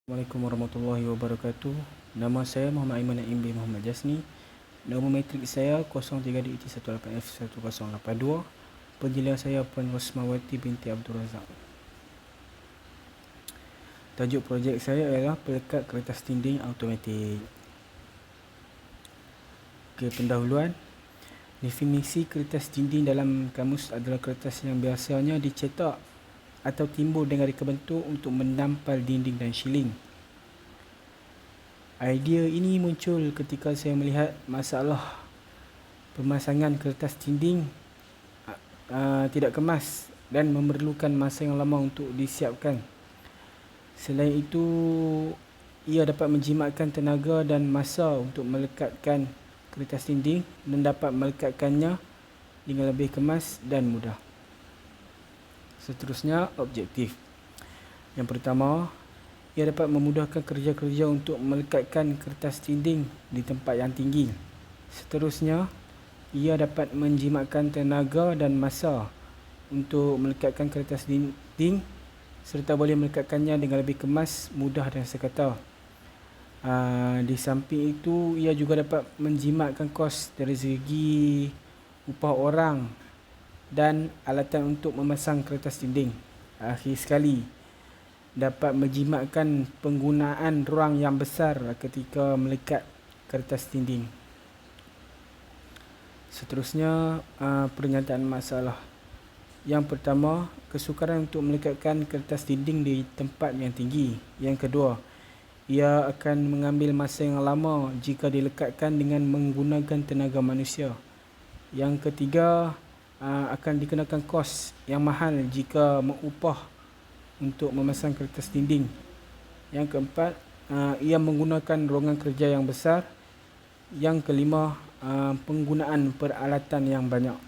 Assalamualaikum warahmatullahi wabarakatuh. Nama saya Muhammad Aiman Naim bin Muhammad Jasni. Nombor matrik saya 03DET18F1082. Penjelian saya Puan Rosmawati binti Abdul Razak. Tajuk projek saya ialah pelekat kertas dinding automatik. Pendahuluan. Definisi kertas dinding dalam kamus adalah kertas yang biasanya dicetak atau timbul dengan reka bentuk untuk menampal dinding dan shielding. Idea ini muncul ketika saya melihat masalah pemasangan kertas dinding tidak kemas dan memerlukan masa yang lama untuk disiapkan. Selain itu, ia dapat menjimatkan tenaga dan masa untuk melekatkan kertas dinding dan dapat melekatkannya dengan lebih kemas dan mudah. Seterusnya, objektif. Yang pertama, ia dapat memudahkan kerja-kerja untuk melekatkan kertas dinding di tempat yang tinggi. Seterusnya, ia dapat menjimatkan tenaga dan masa untuk melekatkan kertas dinding serta boleh melekatkannya dengan lebih kemas, mudah dan sekata. Di samping itu, ia juga dapat menjimatkan kos dari segi upah orang dan alatan untuk memasang kertas dinding. Akhir sekali, dapat menjimatkan penggunaan ruang yang besar ketika melekat kertas dinding. Seterusnya, pernyataan masalah. Yang pertama, kesukaran untuk melekatkan kertas dinding di tempat yang tinggi. Yang kedua, ia akan mengambil masa yang lama jika dilekatkan dengan menggunakan tenaga manusia. Yang ketiga, akan dikenakan kos yang mahal jika mengupah untuk memasang kertas dinding. Yang keempat, ia menggunakan ruangan kerja yang besar. Yang kelima, penggunaan peralatan yang banyak.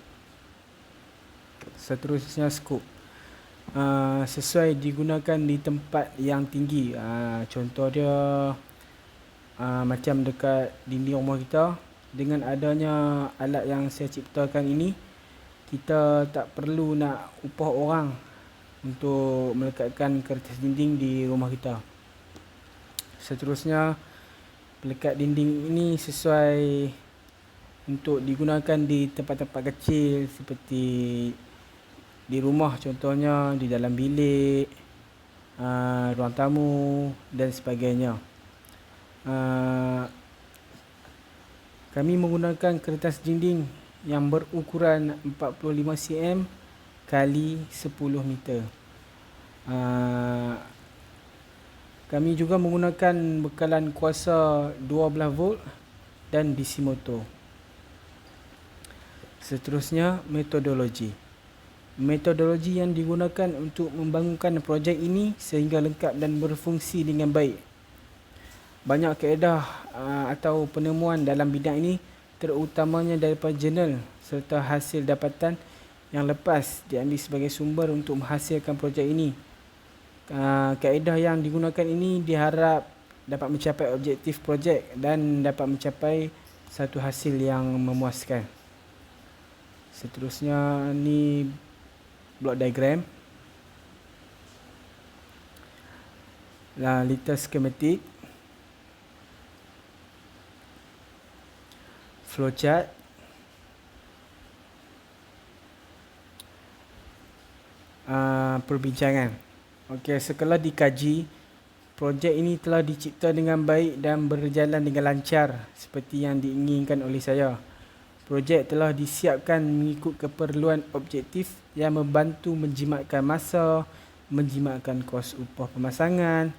Seterusnya, skop. Sesuai digunakan di tempat yang tinggi. Contoh dia macam dekat dinding rumah kita. Dengan adanya alat yang saya ciptakan ini, kita tak perlu nak upah orang untuk melekatkan kertas dinding di rumah kita. Seterusnya, pelekat dinding ini sesuai untuk digunakan di tempat-tempat kecil seperti di rumah, contohnya di dalam bilik, ruang tamu dan sebagainya. Kami menggunakan kertas dinding yang berukuran 45 cm kali 10 meter. Kami juga menggunakan bekalan kuasa 12 volt dan DC motor. Seterusnya, metodologi. Metodologi yang digunakan untuk membangunkan projek ini sehingga lengkap dan berfungsi dengan baik. Banyak kaedah atau penemuan dalam bidang ini, terutamanya daripada jurnal serta hasil dapatan yang lepas diambil sebagai sumber untuk menghasilkan projek ini. Kaedah yang digunakan ini diharap dapat mencapai objektif projek dan dapat mencapai satu hasil yang memuaskan. Seterusnya, ni block diagram. Litar skematik, flowchart, perbincangan. Okey, setelah dikaji, projek ini telah dicipta dengan baik dan berjalan dengan lancar seperti yang diinginkan oleh saya. Projek telah disiapkan mengikut keperluan objektif yang membantu menjimatkan masa, menjimatkan kos upah pemasangan,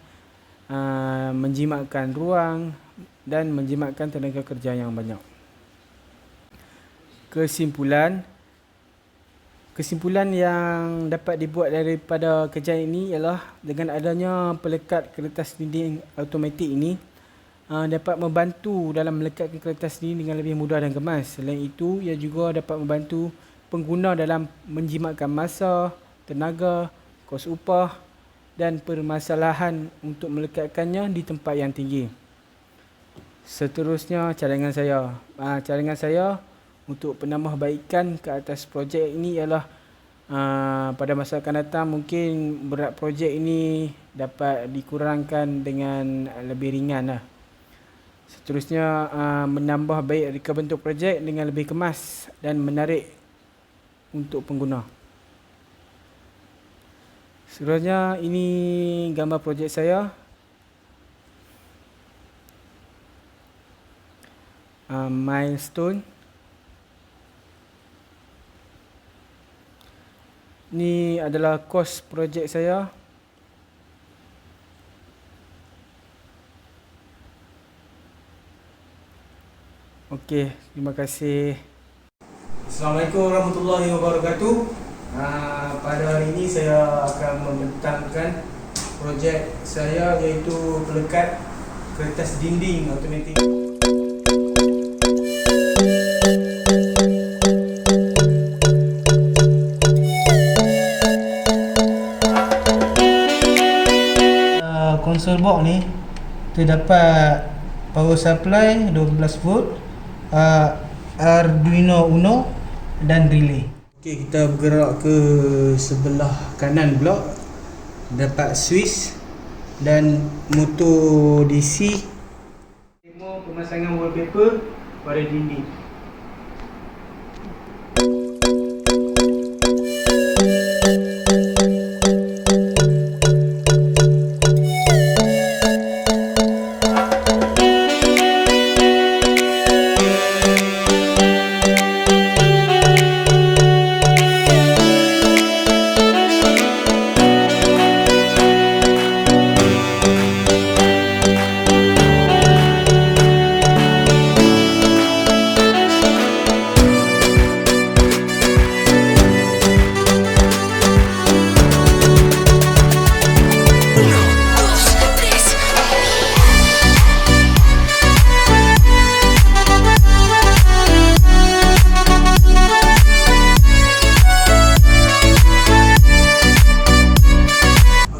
menjimatkan ruang dan menjimatkan tenaga kerja yang banyak. Kesimpulan yang dapat dibuat daripada kerja ini ialah dengan adanya pelekat kertas dinding automatik ini dapat membantu dalam melekatkan kertas dinding dengan lebih mudah dan kemas. Selain itu, ia juga dapat membantu pengguna dalam menjimatkan masa, tenaga, kos upah dan permasalahan untuk melekatkannya di tempat yang tinggi. Seterusnya, cadangan saya untuk penambahbaikan ke atas projek ini ialah pada masa akan datang mungkin berat projek ini dapat dikurangkan dengan lebih ringan lah. Seterusnya, menambah baik reka bentuk projek dengan lebih kemas dan menarik untuk pengguna. Seterusnya, ini gambar projek saya. Milestone. Ini adalah kos projek saya. Okey, terima kasih. Assalamualaikum warahmatullahi wabarakatuh. Pada hari ini saya akan membentangkan projek saya, iaitu pelekat kertas dinding automatik. Console box ni terdapat power supply 12 volt, Arduino Uno dan relay. Okey, kita bergerak ke sebelah kanan pula. Dapat switch dan motor DC. Demo pemasangan wallpaper pada dinding.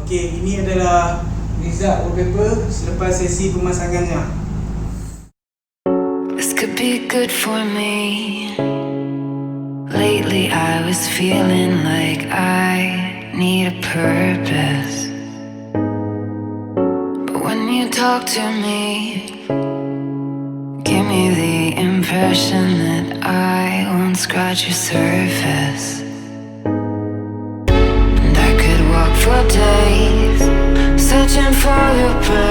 Ini adalah result wallpaper selepas sesi pemasangannya. This could be good for me. Lately I was feeling like I need a purpose. But when you talk to me, give me the impression that I won't scratch your surface. For days, searching for your presence.